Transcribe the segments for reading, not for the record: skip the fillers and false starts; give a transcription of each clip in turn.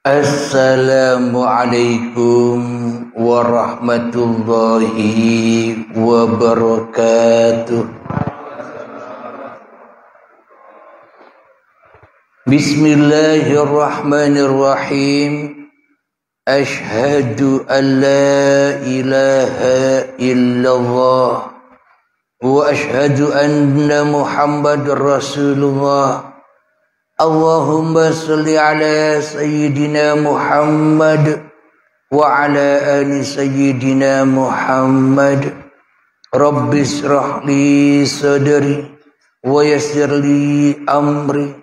Assalamualaikum warahmatullahi wabarakatuh. Bismillahirrahmanirrahim. Ashhadu an la ilaha illallah wa ashhadu anna Muhammadar Rasulullah. Allahumma salli ala Sayyidina Muhammad wa ala ali Sayyidina Muhammad. Rabbi shrah li sadri wa yassir li amri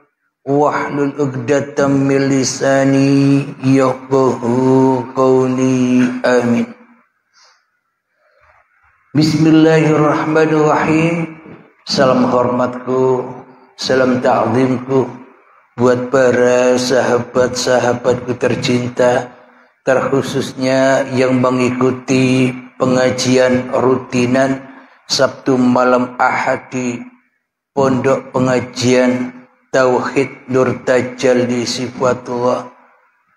wahlul 'uqdatam min lisani yafqahu qawli. Amin. Bismillahirrahmanirrahim. Salam hormatku, salam ta'zimku buat para sahabat-sahabatku tercinta, terkhususnya yang mengikuti pengajian rutinan Sabtu malam Ahad di Pondok Pengajian Tauhid Nur Tajalli Sifatullah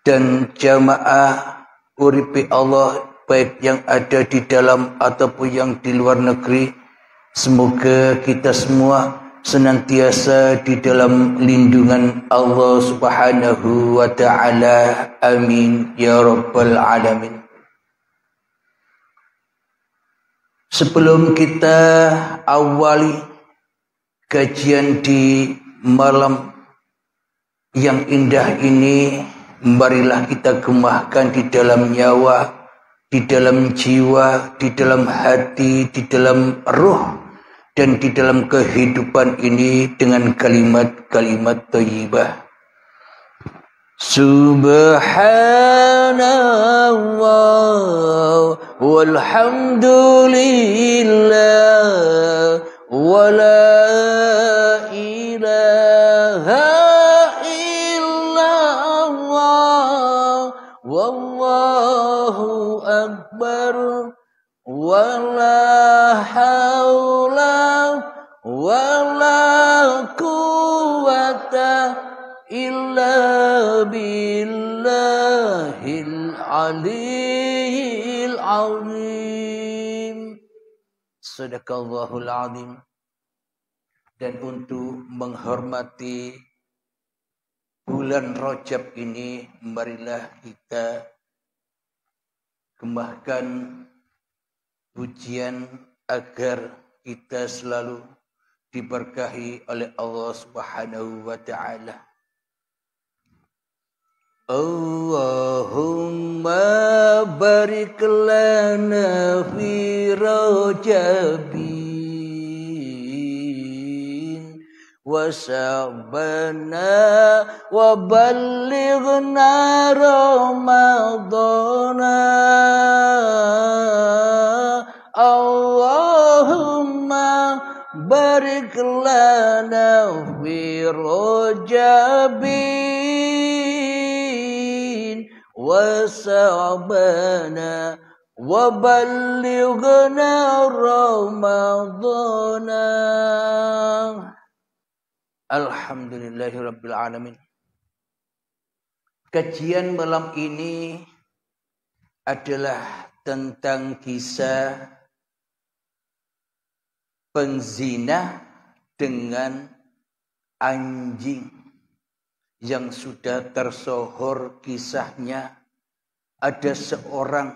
dan jamaah Uripi Allah, baik yang ada di dalam ataupun yang di luar negeri. Semoga kita semua senantiasa di dalam lindungan Allah Subhanahu wa ta'ala. Amin ya rabbal alamin. Sebelum kita awali kajian di malam yang indah ini, marilah kita gemahkan di dalam nyawa, di dalam jiwa, di dalam hati, di dalam ruh, dan di dalam kehidupan ini dengan kalimat-kalimat thayyibah. Subhanallah walhamdulillah wa la ilaha illallah wallahu akbar wa la haula wa la quwwata illa billahil aliyyil azim. Sadaqallahul azim. Dan untuk menghormati bulan Rajab ini, marilah kita gemahkan pujian agar kita selalu diberkahi oleh Allah Subhanahu wa ta'ala. Allahumma barik lana fi Rajabin wa Sya'bana wa ballighna Ramadana. Allahumma barik lana fi Rajabin wa Sya'bana wa ballighna Ramadana. Alhamdulillahirabbil alamin. Kajian malam ini adalah tentang kisah penzina dengan anjing yang sudah tersohor kisahnya. Ada seorang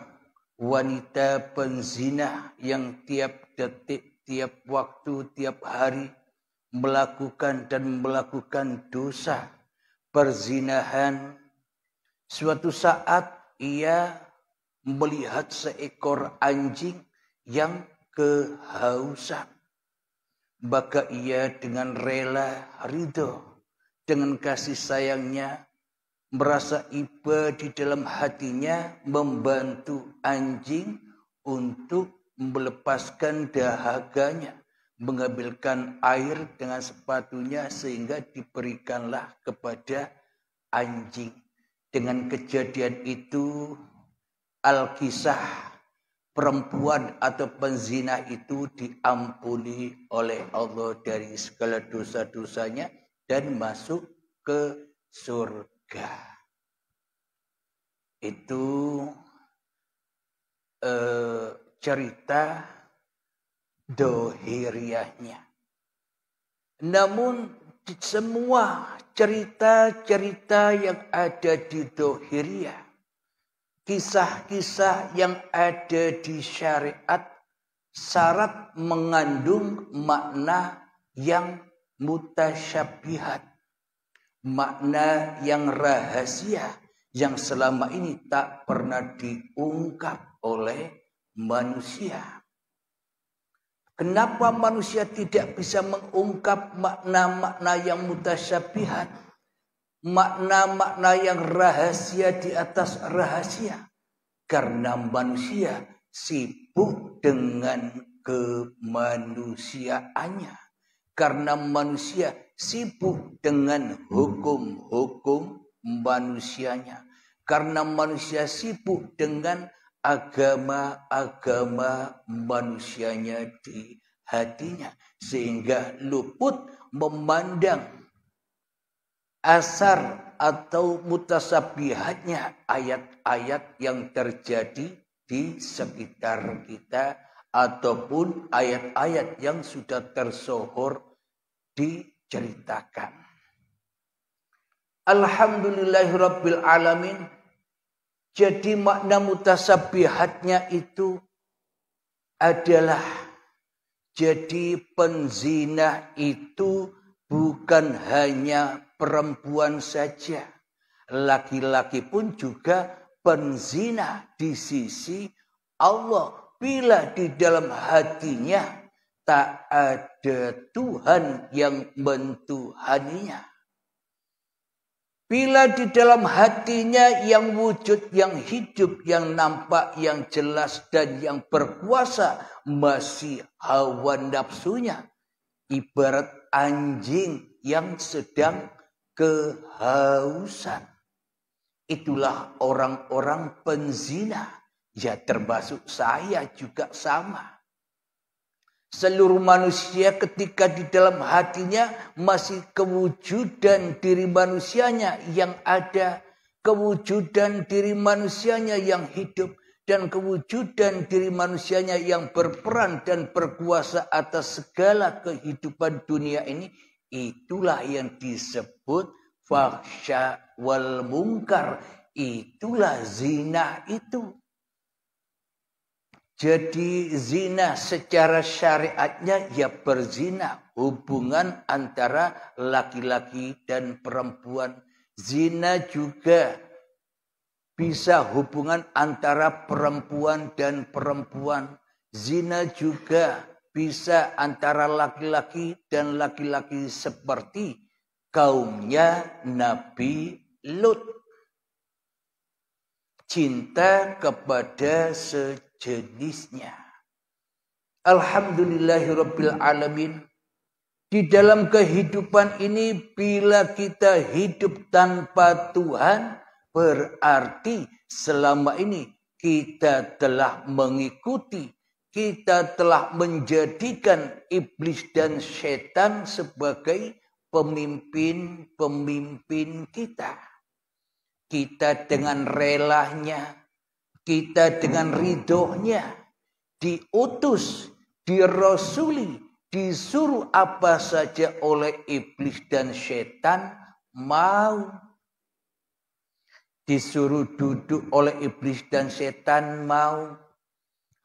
wanita penzina yang tiap detik, tiap waktu, tiap hari melakukan dosa perzinahan. Suatu saat ia melihat seekor anjing yang kehausan. Maka ia dengan rela, ridho, dengan kasih sayangnya, merasa iba di dalam hatinya membantu anjing untuk melepaskan dahaganya, mengambilkan air dengan sepatunya sehingga diberikanlah kepada anjing. Dengan kejadian itu, Al-Kisah perempuan atau penzina itu diampuni oleh Allah dari segala dosa-dosanya dan masuk ke surga. itu cerita dohiriyahnya. Namun semua cerita-cerita yang ada di dohiriyah, kisah-kisah yang ada di syariat, syarat mengandung makna yang mutasyabihat, makna yang rahasia yang selama ini tak pernah diungkap oleh manusia. Kenapa manusia tidak bisa mengungkap makna-makna yang mutasyabihat, makna-makna yang rahasia di atas rahasia? Karena manusia sibuk dengan kemanusiaannya. Karena manusia sibuk dengan hukum-hukum manusianya. Karena manusia sibuk dengan agama-agama manusianya di hatinya. Sehingga luput memandang asar atau mutasabihatnya ayat-ayat yang terjadi di sekitar kita ataupun ayat-ayat yang sudah tersohor diceritakan. Alhamdulillahirabbil alamin. Jadi makna mutasabihatnya itu adalah jadi penzina itu bukan hanya perempuan saja. Laki-laki pun juga penzina di sisi Allah. Bila di dalam hatinya tak ada Tuhan yang mentuhaninya. Bila di dalam hatinya yang wujud, yang hidup, yang nampak, yang jelas dan yang berkuasa masih hawa nafsunya. Ibarat anjing yang sedang kehausan. Itulah orang-orang penzina. Ya termasuk saya juga sama. Seluruh manusia ketika di dalam hatinya masih kewujudan diri manusianya yang ada. Kewujudan diri manusianya yang hidup. Dan kewujudan diri manusianya yang berperan dan berkuasa atas segala kehidupan dunia ini. Itulah yang disebut fahsya wal mungkar. Itulah zina itu. Jadi zina secara syariatnya ya berzina. Hubungan antara laki-laki dan perempuan. Zina juga bisa hubungan antara perempuan dan perempuan. Zina juga bisa antara laki-laki dan laki-laki seperti kaumnya Nabi Lut. Cinta kepada sejenisnya. Alhamdulillahirabbil alamin. Di dalam kehidupan ini bila kita hidup tanpa Tuhan, berarti selama ini kita telah mengikuti, kita telah menjadikan iblis dan setan sebagai pemimpin-pemimpin kita. Kita dengan relanya, kita dengan ridhonya, diutus, dirasuli, disuruh apa saja oleh iblis dan setan, mau. Disuruh duduk oleh iblis dan setan, mau.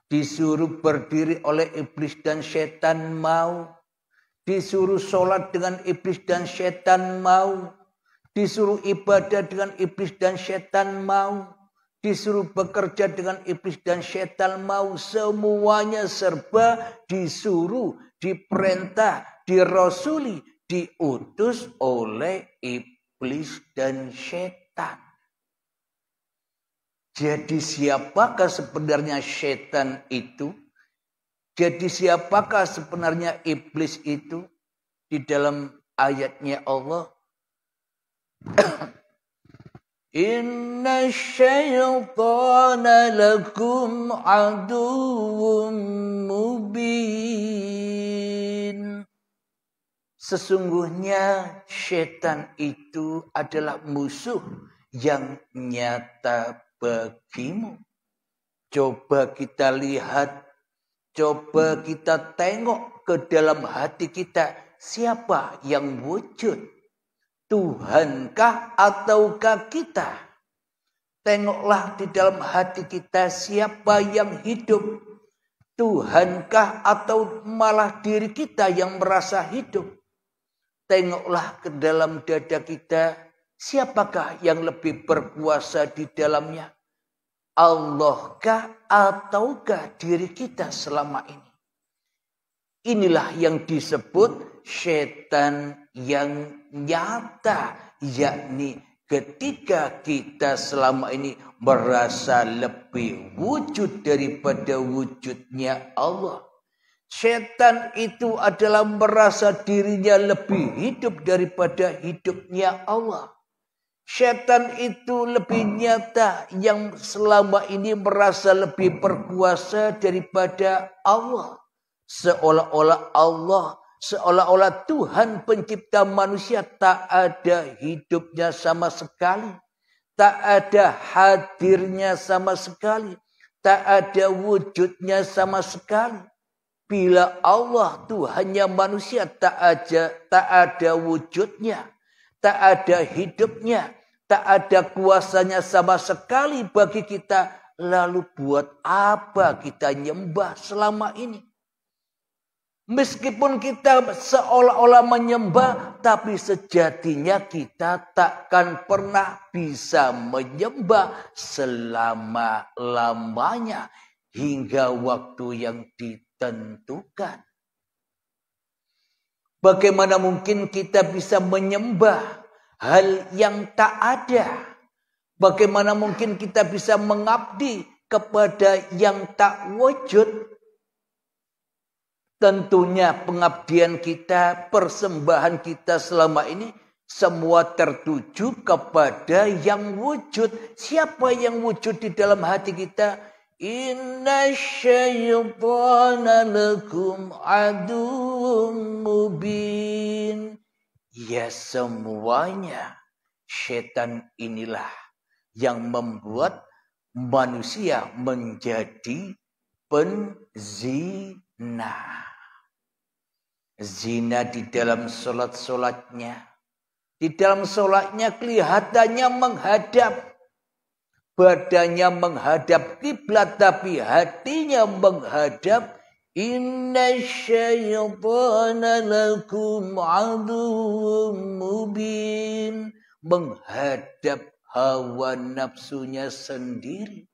Disuruh berdiri oleh iblis dan setan, mau. Disuruh sholat dengan iblis dan setan, mau. Disuruh ibadah dengan iblis dan setan, mau. Disuruh bekerja dengan iblis dan setan, mau. Semuanya serba disuruh, diperintah, dirasuli, diutus oleh iblis dan setan. Jadi siapakah sebenarnya setan itu? Jadi siapakah sebenarnya iblis itu? Di dalam ayatnya Allah. Inna syaitana lakum aduwwum mubin. Sesungguhnya setan itu adalah musuh yang nyata bagimu. Coba kita lihat, coba kita tengok ke dalam hati kita, siapa yang wujud? Tuhankah ataukah kita? Tengoklah di dalam hati kita, siapa yang hidup? Tuhankah atau malah diri kita yang merasa hidup? Tengoklah ke dalam dada kita, siapakah yang lebih berkuasa di dalamnya? Allahkah ataukah diri kita selama ini? Inilah yang disebut setan yang nyata, yakni ketika kita selama ini merasa lebih wujud daripada wujudnya Allah. Setan itu adalah merasa dirinya lebih hidup daripada hidupnya Allah. Setan itu lebih nyata yang selama ini merasa lebih berkuasa daripada Allah. Seolah-olah Allah, seolah-olah Tuhan pencipta manusia tak ada hidupnya sama sekali. Tak ada hadirnya sama sekali. Tak ada wujudnya sama sekali. Bila Allah Tuhannya manusia tak ada wujudnya, tak ada hidupnya, tak ada kuasanya sama sekali bagi kita. Lalu buat apa kita nyembah selama ini? Meskipun kita seolah-olah menyembah, tapi sejatinya kita takkan pernah bisa menyembah selama-lamanya hingga waktu yang ditentukan. Bagaimana mungkin kita bisa menyembah hal yang tak ada? Bagaimana mungkin kita bisa mengabdi kepada yang tak wujud? Tentunya pengabdian kita, persembahan kita selama ini semua tertuju kepada yang wujud. Siapa yang wujud di dalam hati kita? Inna syaitana lakum aduwwum mubin. Ya, semuanya setan inilah yang membuat manusia menjadi penzina. Zina di dalam solat-solatnya. Di dalam solatnya kelihatannya menghadap. Badannya menghadap kiblat tapi hatinya menghadap. Inna syaitana lakum aduwwum mubin. Menghadap hawa nafsunya sendiri.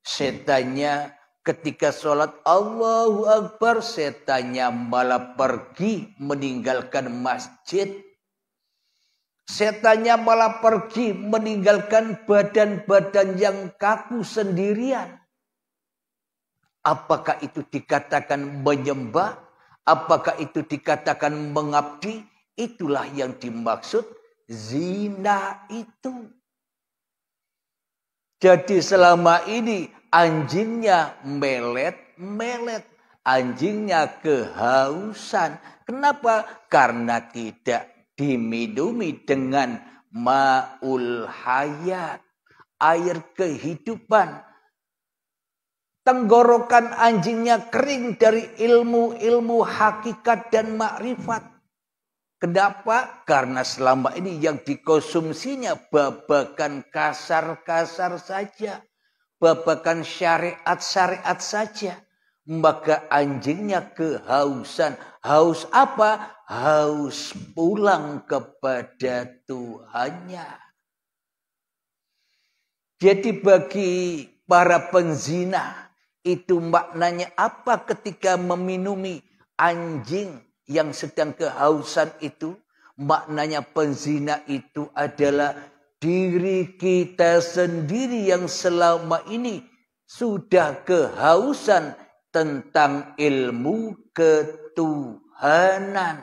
Setannya ketika sholat Allahu Akbar, setannya malah pergi meninggalkan masjid. Setannya malah pergi meninggalkan badan-badan yang kaku sendirian. Apakah itu dikatakan menyembah? Apakah itu dikatakan mengabdi? Itulah yang dimaksud zina itu. Jadi selama ini anjingnya melet-melet. Anjingnya kehausan. Kenapa? Karena tidak diminumi dengan ma'ul hayat. Air kehidupan. Tenggorokan anjingnya kering dari ilmu-ilmu hakikat dan makrifat. Kenapa? Karena selama ini yang dikonsumsinya babakan kasar-kasar saja. Babakan syariat-syariat saja. Maka anjingnya kehausan. Haus apa? Haus pulang kepada Tuhannya. Jadi bagi para penzina, itu maknanya apa ketika meminumi anjing yang sedang kehausan itu? Maknanya penzina itu adalah diri kita sendiri yang selama ini sudah kehausan tentang ilmu ketuhanan.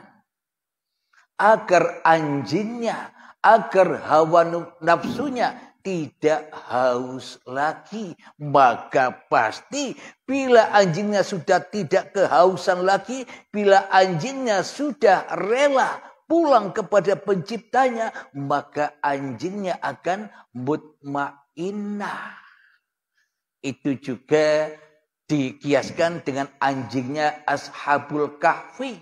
Agar anjingnya, agar hawa nafsunya tidak haus lagi. Maka pasti bila anjingnya sudah tidak kehausan lagi, bila anjingnya sudah rela pulang kepada penciptanya, maka anjingnya akan mutmain. inna. Itu juga dikiaskan dengan anjingnya Ashabul Kahfi.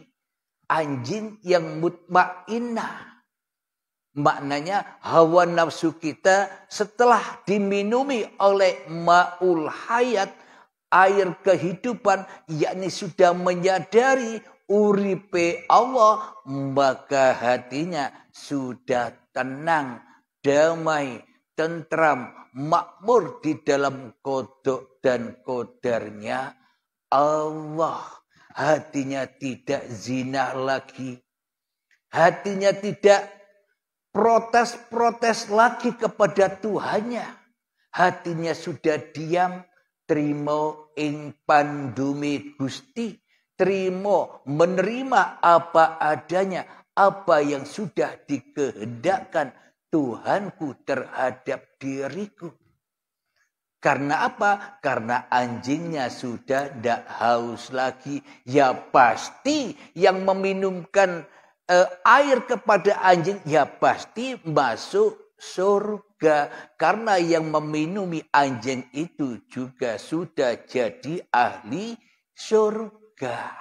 Anjing yang mutmainnah. Maknanya hawa nafsu kita setelah diminumi oleh ma'ul hayat, air kehidupan, yakni sudah menyadari uripe Allah, maka hatinya sudah tenang, damai, tentram, makmur di dalam kodok dan kodarnya Allah. Hatinya tidak zina lagi. Hatinya tidak protes-protes lagi kepada Tuhannya. Hatinya sudah diam, trimo ing pandumi Gusti. Trimo menerima apa adanya, apa yang sudah dikehendakkan Tuhanku terhadap diriku. Karena apa? Karena anjingnya sudah tidak haus lagi. Ya pasti yang meminumkan air kepada anjing ya pasti masuk surga. Karena yang meminumi anjing itu juga sudah jadi ahli surga.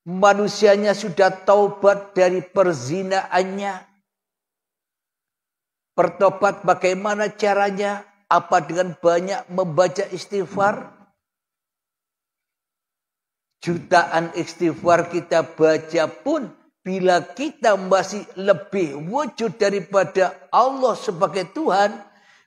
Manusianya sudah taubat dari perzinaannya. Bertobat bagaimana caranya? Apa dengan banyak membaca istighfar? Jutaan istighfar kita baca pun, bila kita masih lebih wujud daripada Allah sebagai Tuhan,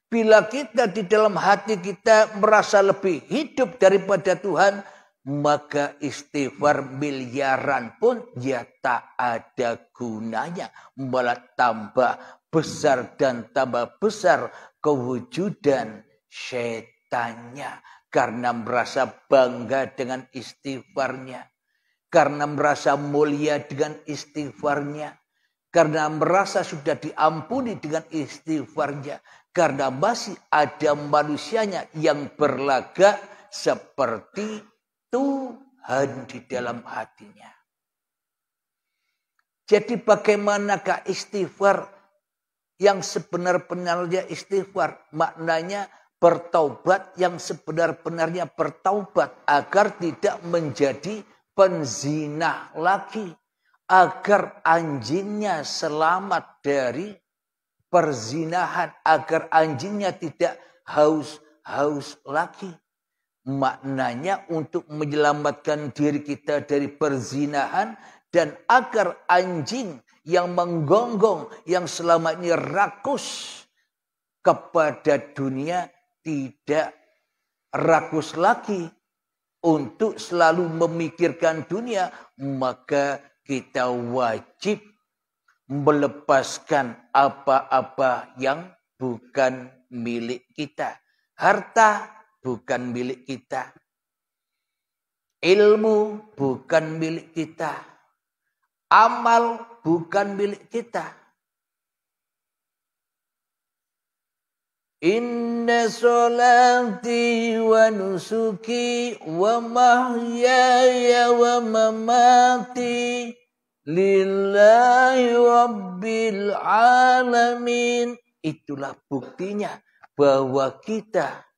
bila kita di dalam hati kita merasa lebih hidup daripada Tuhan, maka istighfar miliaran pun ya tak ada gunanya. Malah tambah besar dan tambah besar kewujudan setannya. Karena merasa bangga dengan istighfarnya. Karena merasa mulia dengan istighfarnya. Karena merasa sudah diampuni dengan istighfarnya. Karena masih ada manusianya yang berlagak seperti Tuhan di dalam hatinya. Jadi bagaimanakah istighfar yang sebenar-benarnya istighfar? Maknanya bertaubat yang sebenar-benarnya bertaubat agar tidak menjadi penzina lagi. Agar anjingnya selamat dari perzinahan. Agar anjingnya tidak haus lagi. Maknanya untuk menyelamatkan diri kita dari perzinahan. Dan agar anjing yang menggonggong, yang selama ini rakus kepada dunia, tidak rakus lagi untuk selalu memikirkan dunia, maka kita wajib melepaskan apa-apa yang bukan milik kita. Harta bukan milik kita. Ilmu bukan milik kita. Amal bukan milik kita. Inna sholati wa nusuki wa mahyaya wa mamati lillahi rabbil alamin. Itulah buktinya bahwa kita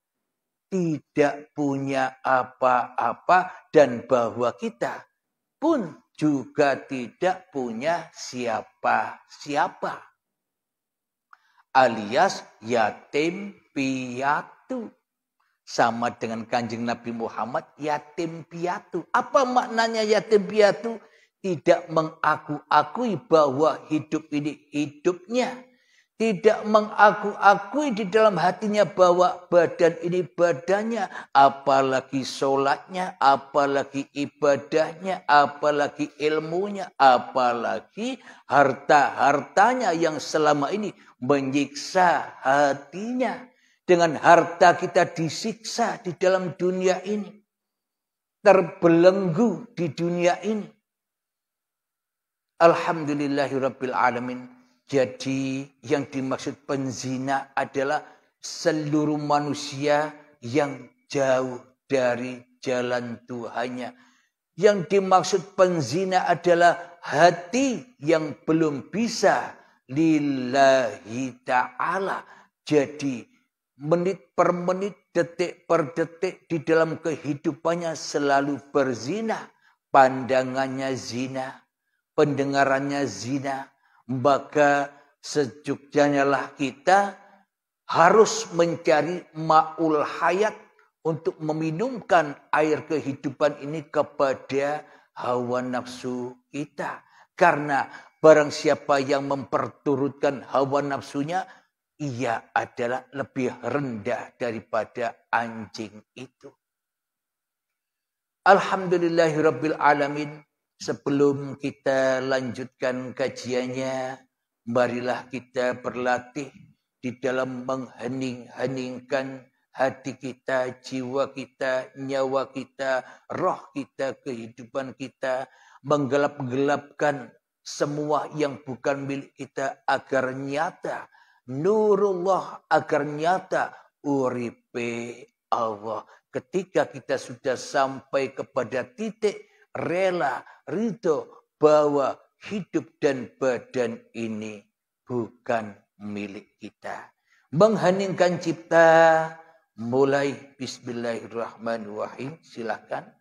tidak punya apa-apa dan bahwa kita pun juga tidak punya siapa-siapa. Alias yatim piatu. Sama dengan Kanjeng Nabi Muhammad, yatim piatu. Apa maknanya yatim piatu? Tidak mengaku-akui bahwa hidup ini hidupnya. Tidak mengaku-akui di dalam hatinya bahwa badan ini badannya. Apalagi sholatnya, apalagi ibadahnya, apalagi ilmunya, apalagi harta-hartanya yang selama ini menyiksa hatinya. Dengan harta kita disiksa di dalam dunia ini. Terbelenggu di dunia ini. Alhamdulillahirabbil alamin. Jadi yang dimaksud penzina adalah seluruh manusia yang jauh dari jalan Tuhannya. Yang dimaksud penzina adalah hati yang belum bisa lillahi ta'ala. Jadi menit per menit, detik per detik di dalam kehidupannya selalu berzina. Pandangannya zina, pendengarannya zina. Maka sejujurnya lah kita harus mencari ma'ul hayat untuk meminumkan air kehidupan ini kepada hawa nafsu kita. Karena barang siapa yang memperturutkan hawa nafsunya, ia adalah lebih rendah daripada anjing itu. Alhamdulillahirabbil alamin. Sebelum kita lanjutkan kajiannya, marilah kita berlatih di dalam menghening-heningkan hati kita, jiwa kita, nyawa kita, roh kita, kehidupan kita, menggelap-gelapkan semua yang bukan milik kita agar nyata nurullah, agar nyata uripe Allah. Ketika kita sudah sampai kepada titik rela, ridho bahwa hidup dan badan ini bukan milik kita. Mengheningkan cipta, mulai bismillahirrahmanirrahim. Silakan.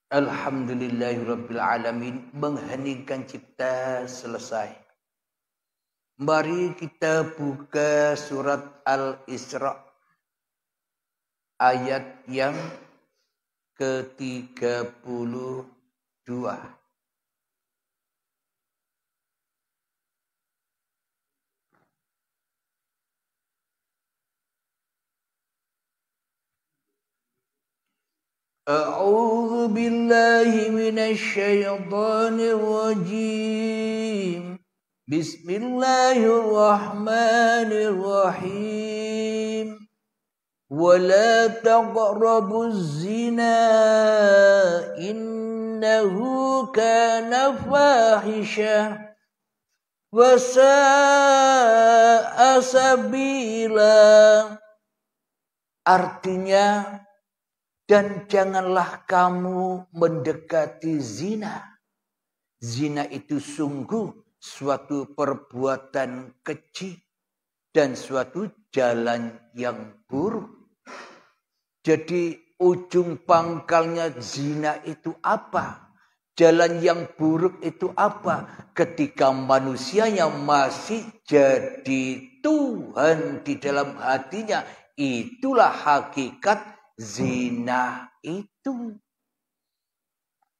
Alhamdulillahirabbil alamin. Mengheningkan cipta selesai. Mari kita buka surat Al-Isra ayat yang ke-32. A'udzu billahi minasy syaithanir rajim. Bismillahirrahmanirrahim. Wala taqrabuz zina innahu kana fahisyah wa sa'a sabila. Artinya, dan janganlah kamu mendekati zina. Zina itu sungguh suatu perbuatan keji dan suatu jalan yang buruk. Jadi ujung pangkalnya zina itu apa? Jalan yang buruk itu apa? Ketika manusia yang masih jadi Tuhan di dalam hatinya, itulah hakikat zina itu.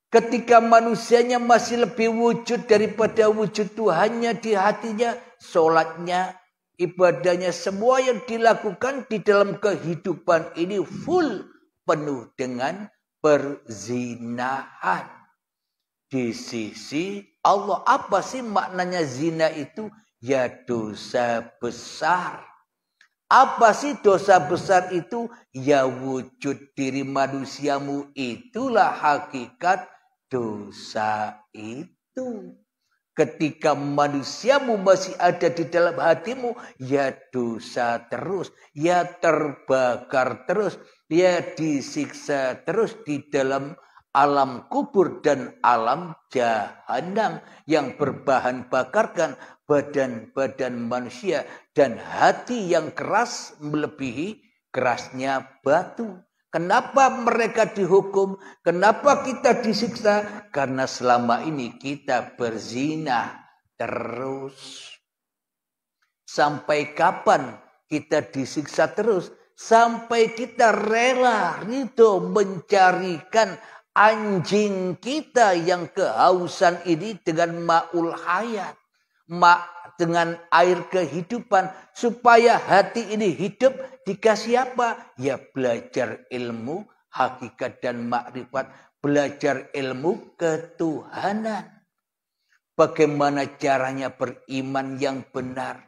Ketika manusianya masih lebih wujud daripada wujud Tuhannya di hatinya, sholatnya, ibadahnya, semua yang dilakukan di dalam kehidupan ini full penuh dengan perzinahan. Di sisi Allah, apa sih maknanya zina itu? Ya dosa besar. Apa sih dosa besar itu? Ya wujud diri manusiamu, itulah hakikat dosa itu. Ketika manusiamu masih ada di dalam hatimu, ya dosa terus, ya terbakar terus, ya disiksa terus di dalam alam kubur dan alam jahanam yang berbahan bakarkan badan-badan manusia dan hati yang keras melebihi kerasnya batu. Kenapa mereka dihukum? Kenapa kita disiksa? Karena selama ini kita berzina terus. Sampai kapan kita disiksa terus? Sampai kita rela, ridho mencarikan anjing kita yang kehausan ini dengan ma'ul hayat. Dengan air kehidupan. Supaya hati ini hidup, dikasih apa? Ya belajar ilmu, hakikat dan makrifat. belajar ilmu ketuhanan. Bagaimana caranya beriman yang benar.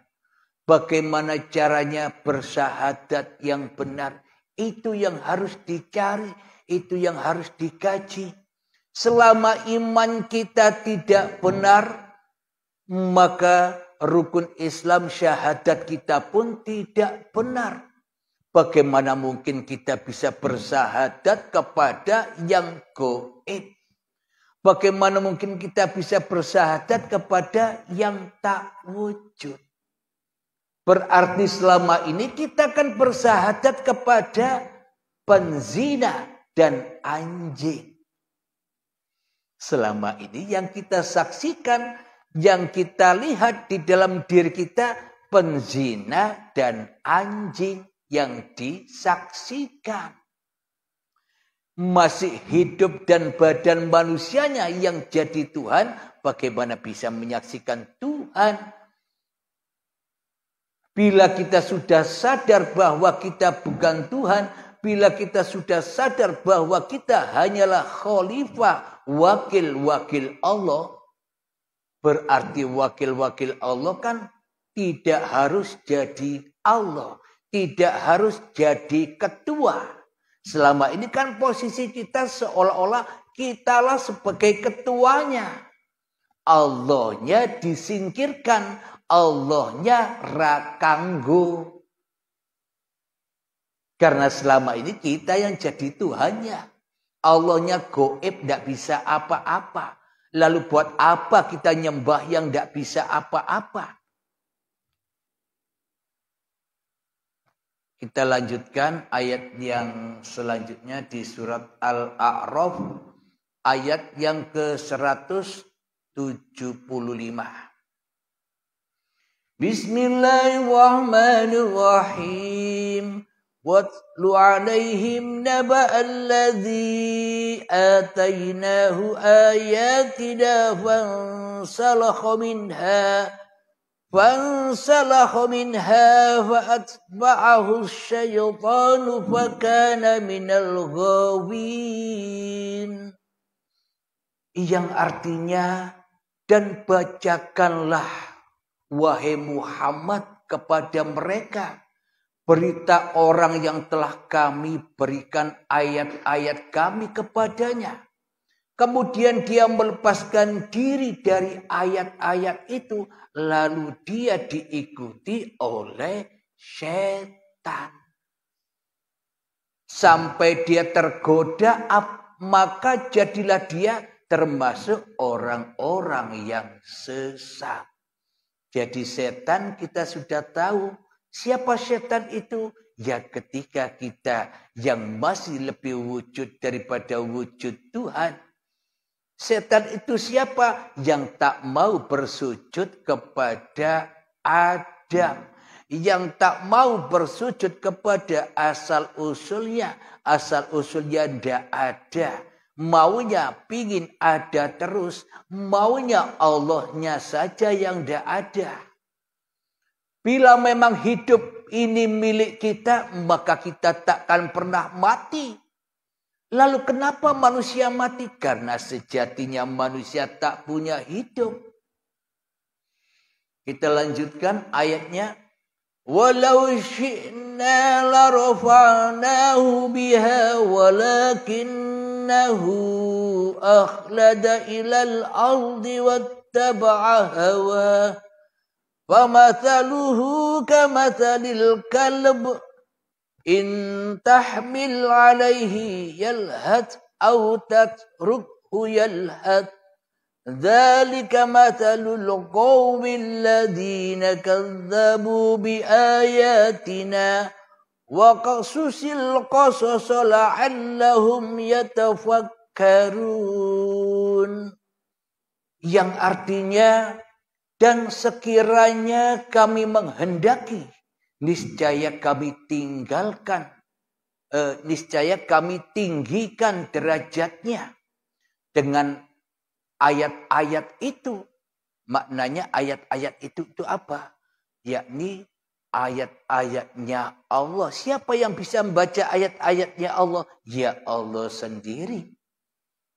Bagaimana caranya bersyahadat yang benar. Itu yang harus dicari. Itu yang harus dikaji. Selama iman kita tidak benar, maka rukun Islam syahadat kita pun tidak benar. Bagaimana mungkin kita bisa bersyahadat kepada yang gaib? Bagaimana mungkin kita bisa bersyahadat kepada yang tak wujud? Berarti selama ini kita akan bersyahadat kepada penzina dan anjing. Selama ini yang kita saksikan, yang kita lihat di dalam diri kita, penzina dan anjing yang disaksikan. Masih hidup dan badan manusianya yang jadi Tuhan, bagaimana bisa menyaksikan Tuhan? Bila kita sudah sadar bahwa kita bukan Tuhan, bila kita sudah sadar bahwa kita hanyalah khalifah, wakil-wakil Allah, berarti wakil-wakil Allah kan tidak harus jadi Allah, tidak harus jadi ketua. Selama ini kan posisi kita seolah-olah kitalah sebagai ketuanya. Allahnya disingkirkan, Allahnya rakanggo. Karena selama ini kita yang jadi Tuhannya. Allahnya goib, tidak bisa apa-apa. Lalu buat apa kita nyembah yang tidak bisa apa-apa? Kita lanjutkan ayat yang selanjutnya di surat Al-A'raf. Ayat yang ke-175. Bismillahirrahmanirrahim. وَاتْلُ عَلَيْهِمْ نَبَأَ الَّذِي آتَيْنَاهُ آيَاتِنَا فَانْسَلَخَ مِنْهَا فَأَتْبَعَهُ الشَّيْطَانُ فَكَانَ مِنَ الْغَاوِينَ. Yang artinya, dan bacakanlah wahai Muhammad kepada mereka berita orang yang telah kami berikan ayat-ayat kami kepadanya. Kemudian dia melepaskan diri dari ayat-ayat itu. Lalu dia diikuti oleh setan. Sampai dia tergoda, maka jadilah dia termasuk orang-orang yang sesat. Jadi setan kita sudah tahu. Siapa setan itu? Ya ketika kita yang masih lebih wujud daripada wujud Tuhan. Setan itu siapa? Yang tak mau bersujud kepada Adam. Yang tak mau bersujud kepada asal-usulnya. Asal-usulnya tidak ada. Maunya pingin ada terus. Maunya Allahnya saja yang tidak ada. Bila memang hidup ini milik kita, maka kita takkan pernah mati. Lalu kenapa manusia mati? Karena sejatinya manusia tak punya hidup. Kita lanjutkan ayatnya. Walau syi'na la rafa'nahu biha walakinnahu akhlada ilal ardi wattaba'a hawa. فَمَثَلُهُ كَمَثَلِ الْكَلْبِ إِنْ تَحْمِلْ عَلَيْهِ يَلْهَثْ أَوْ تَتْرُكْهُ يَلْهَثْ ذَلِكَ مَثَلُ الْقَوْمِ الَّذِينَ كَذَّبُوا بِآيَاتِنَا وَقَصُصِ الْقَصَصَ لَعَلَّهُمْ يَتَفَكَّرُونَ. Yang artinya, dan sekiranya kami menghendaki, niscaya kami tinggikan derajatnya dengan ayat-ayat itu. Maknanya ayat-ayat itu apa? Yakni ayat-ayatnya Allah. Siapa yang bisa membaca ayat-ayatnya Allah? Ya Allah sendiri.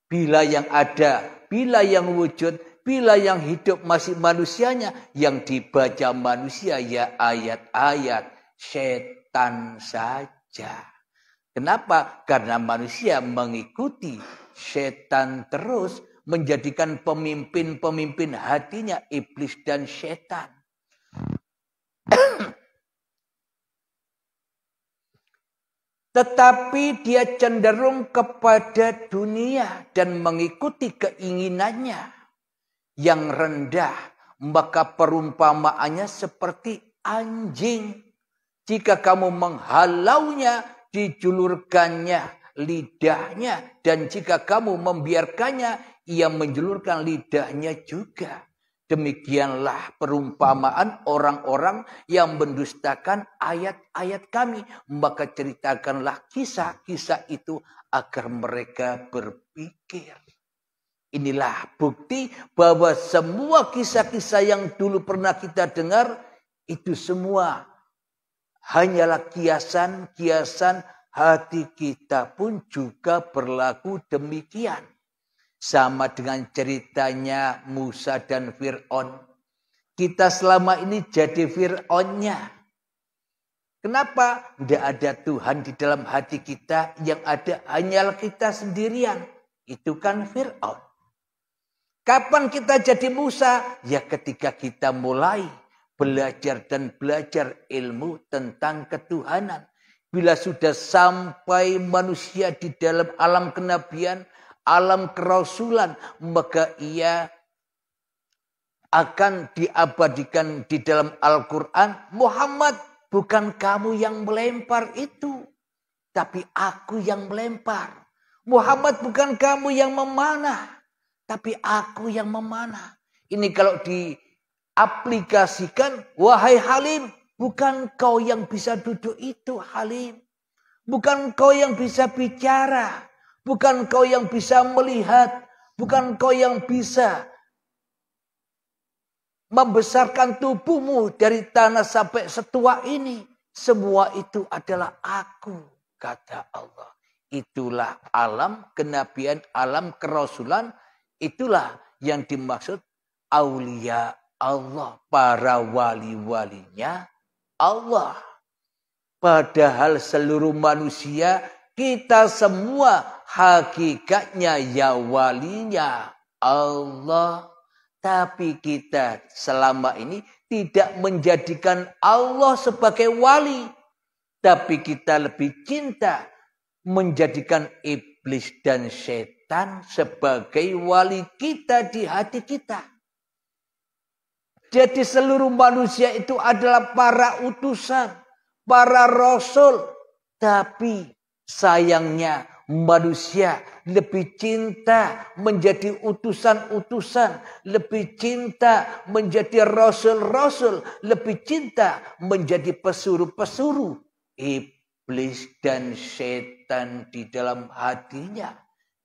Bila yang ada, bila yang wujud, bila yang hidup masih manusianya, yang dibaca manusia ya ayat-ayat setan saja. Kenapa? Karena manusia mengikuti setan terus, menjadikan pemimpin-pemimpin hatinya iblis dan setan. Tetapi dia cenderung kepada dunia dan mengikuti keinginannya yang rendah. Maka perumpamaannya seperti anjing. Jika kamu menghalaunya, dijulurkannya lidahnya. Dan jika kamu membiarkannya, ia menjulurkan lidahnya juga. Demikianlah perumpamaan orang-orang yang mendustakan ayat-ayat kami. Maka ceritakanlah kisah-kisah itu agar mereka berpikir. Inilah bukti bahwa semua kisah-kisah yang dulu pernah kita dengar, itu semua hanyalah kiasan-kiasan. Hati kita pun juga berlaku demikian. Sama dengan ceritanya Musa dan Fir'aun. Kita selama ini jadi Fir'aunnya. Kenapa? Tidak ada Tuhan di dalam hati kita. Yang ada hanyalah kita sendirian. Itu kan Fir'aun. Kapan kita jadi Musa? Ya ketika kita mulai belajar dan belajar ilmu tentang ketuhanan. Bila sudah sampai manusia di dalam alam kenabian, alam kerasulan, maka ia akan diabadikan di dalam Al-Quran. Muhammad, bukan kamu yang melempar itu, tapi aku yang melempar. Muhammad, bukan kamu yang memanah, tapi aku yang memanah. Ini kalau diaplikasikan, wahai Halim, bukan kau yang bisa duduk itu, Halim. Bukan kau yang bisa bicara. Bukan kau yang bisa melihat. Bukan kau yang bisa membesarkan tubuhmu dari tanah sampai setua ini. Semua itu adalah aku, kata Allah. Itulah alam kenabian, alam kerasulan. Itulah yang dimaksud aulia Allah, para wali-walinya Allah. Padahal seluruh manusia, kita semua hakikatnya ya walinya Allah. Tapi kita selama ini tidak menjadikan Allah sebagai wali. Tapi kita lebih cinta menjadikan iblis dan setan sebagai wali kita di hati kita. Jadi seluruh manusia itu adalah para utusan, para rasul. Tapi sayangnya manusia lebih cinta menjadi utusan-utusan. Lebih cinta menjadi rasul-rasul. Lebih cinta menjadi pesuruh-pesuruh. Iblis dan setan di dalam hatinya.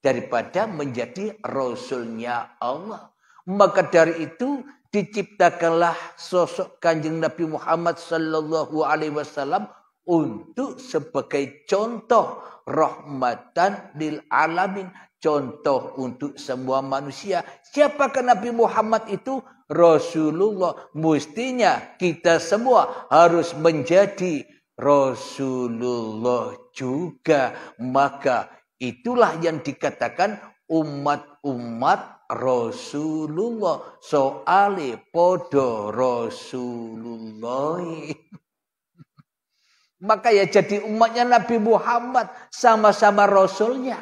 Daripada menjadi rasulnya Allah. Maka dari itu diciptakanlah sosok Kanjeng Nabi Muhammad sallallahu alaihi wasallam untuk sebagai contoh rahmatan lil alamin, contoh untuk semua manusia. Siapakah Nabi Muhammad itu? Rasulullah. Mestinya kita semua harus menjadi Rasulullah juga. Maka itulah yang dikatakan umat-umat Rasulullah. Soale podo Rasulullah. Maka ya jadi umatnya Nabi Muhammad. Sama-sama Rasulnya.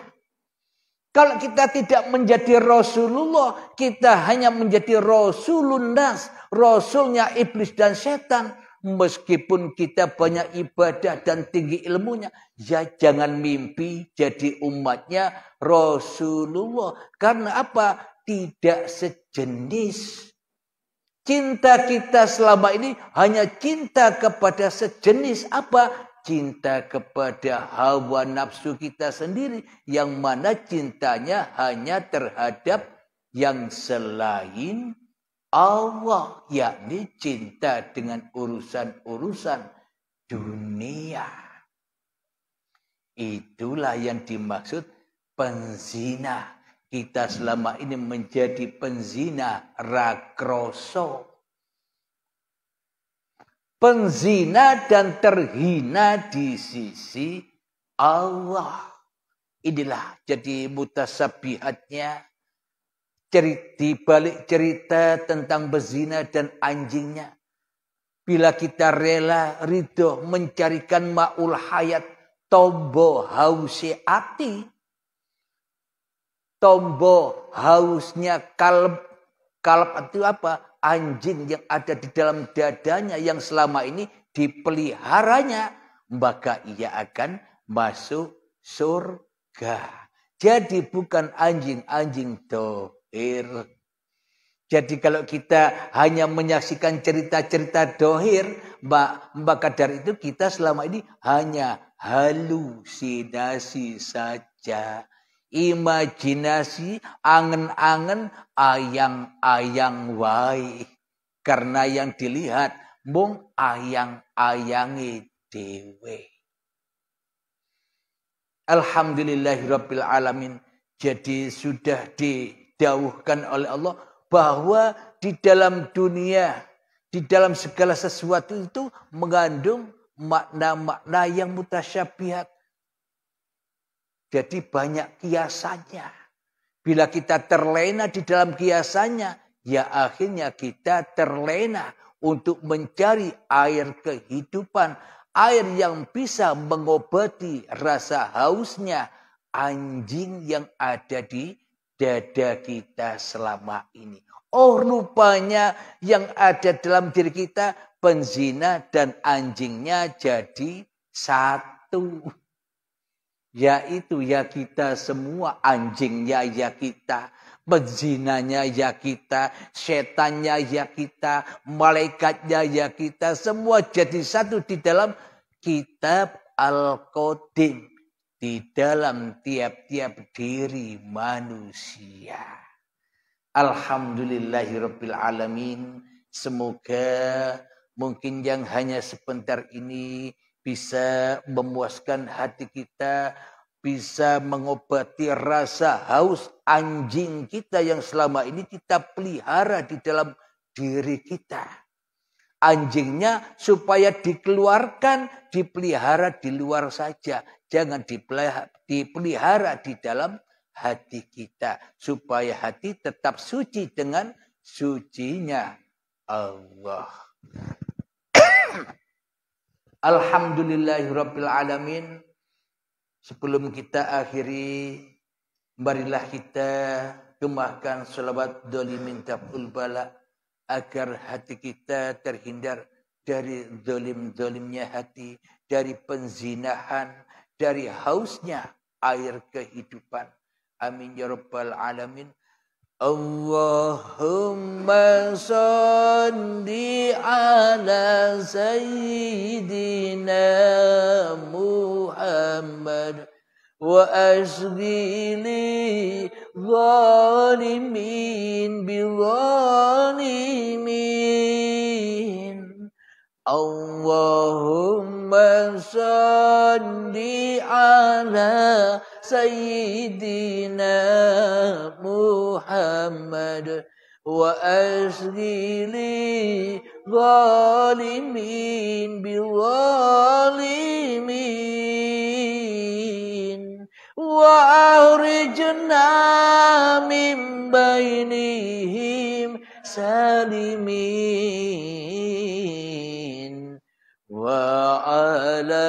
Kalau kita tidak menjadi Rasulullah. Kita hanya menjadi Rasulun nas. Rasulnya iblis dan setan. Meskipun kita banyak ibadah dan tinggi ilmunya. Ya jangan mimpi jadi umatnya Rasulullah. Karena apa? Tidak sejenis. Cinta kita selama ini hanya cinta kepada sejenis apa? Cinta kepada hawa nafsu kita sendiri. Yang mana cintanya hanya terhadap yang selain Allah. Yakni cinta dengan urusan-urusan dunia. Itulah yang dimaksud penzina. kita selama ini menjadi penzina rakroso. Penzina dan terhina di sisi Allah. Inilah jadi mutasabihatnya di balik cerita tentang bezina dan anjingnya. Bila kita rela ridho mencarikan ma'ul hayat, tombo hausi ati. Tombo hausnya kalb. Kalb itu apa? Anjing yang ada di dalam dadanya yang selama ini dipeliharanya. Maka ia akan masuk surga. Jadi bukan anjing-anjing dohir. Jadi kalau kita hanya menyaksikan cerita-cerita dohir, maka dari itu kita selama ini hanya halusinasi saja. Imajinasi, angen-angen, ayang-ayang wae. Karena yang dilihat mung ayang-ayangi dewe. Alhamdulillahirabbil alamin. Jadi sudah didawuhkan oleh Allah bahwa di dalam dunia, di dalam segala sesuatu itu mengandung makna-makna yang mutasyabihat. Jadi banyak kiasannya. Bila kita terlena di dalam kiasannya, ya akhirnya kita terlena untuk mencari air kehidupan. Air yang bisa mengobati rasa hausnya anjing yang ada di dada kita selama ini. Oh rupanya yang ada dalam diri kita, penzina dan anjingnya jadi satu. Yaitu ya kita semua, anjingnya ya kita, penzinanya ya kita, setannya ya kita, malaikatnya ya kita, semua jadi satu di dalam kitab Al-Qadim, di dalam tiap-tiap diri manusia. Alhamdulillahirabbil alamin. Semoga mungkin yang hanya sebentar ini bisa memuaskan hati kita, bisa mengobati rasa haus anjing kita yang selama ini kita pelihara di dalam diri kita. Anjingnya supaya dikeluarkan, dipelihara di luar saja. Jangan dipelihara di dalam hati kita. Supaya hati tetap suci dengan sucinya Allah. Alhamdulillahirabbil alamin. Sebelum kita akhiri, marilah kita gemahkan selawat dolimin tabul bala agar hati kita terhindar dari dolim-dolimnya hati, dari penzinahan, dari hausnya air kehidupan. Amin ya rabbal alamin. Allahumma salli ala sayyidina Muhammad wa asghili zalimin bizalimin. Allahumma salli ala sayyidina Muhammad wa asghili zalimin bizalimin wa ahrijna min bainihim salimin wa ala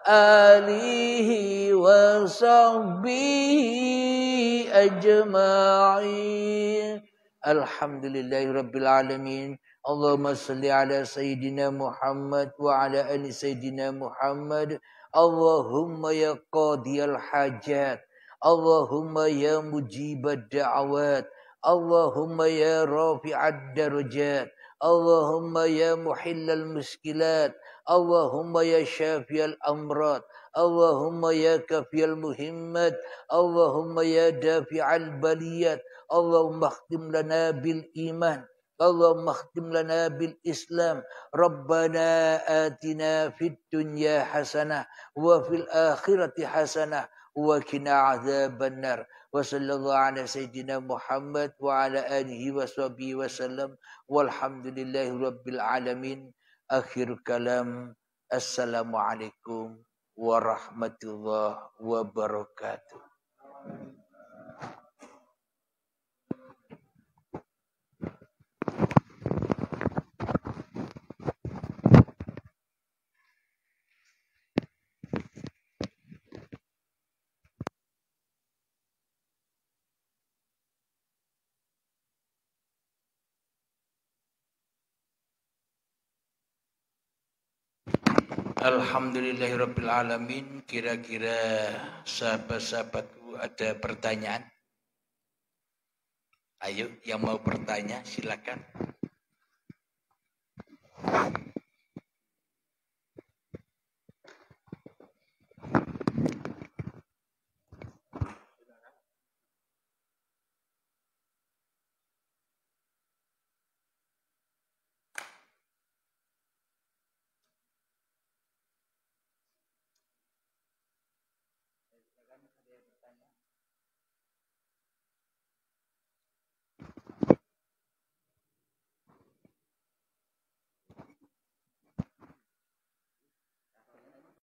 alihi wa sahbihi ajma'in. Alhamdulillahirabbil alamin. Allahumma salli ala sayyidina Muhammad wa ala ali sayyidina Muhammad. Allahumma ya qadiyal hajat, Allahumma ya mujibad da'awat, Allahumma ya rafi'ad darajat, Allahumma ya muhillal muskilat, Allahumma ya syafiyal amrad, Allahumma ya kafiyal muhimmat, Allahumma ya dafi'al baliyat, Allahumma khtim lana bil iman, Allahumma khtim lana bil Islam. Rabbana atina fid dunya hasanah wa fil akhirati hasanah wa qina adzabannar. Wa sallallahu ala sayyidina Muhammad wa ala alihi wa sahbihi wa sallam. Walhamdulillahi rabbil alamin. Akhir kalam. Assalamualaikum warahmatullahi wabarakatuh. Alhamdulillahirabbil alamin. Kira-kira sahabat-sahabatku ada pertanyaan? Ayo yang mau bertanya silakan.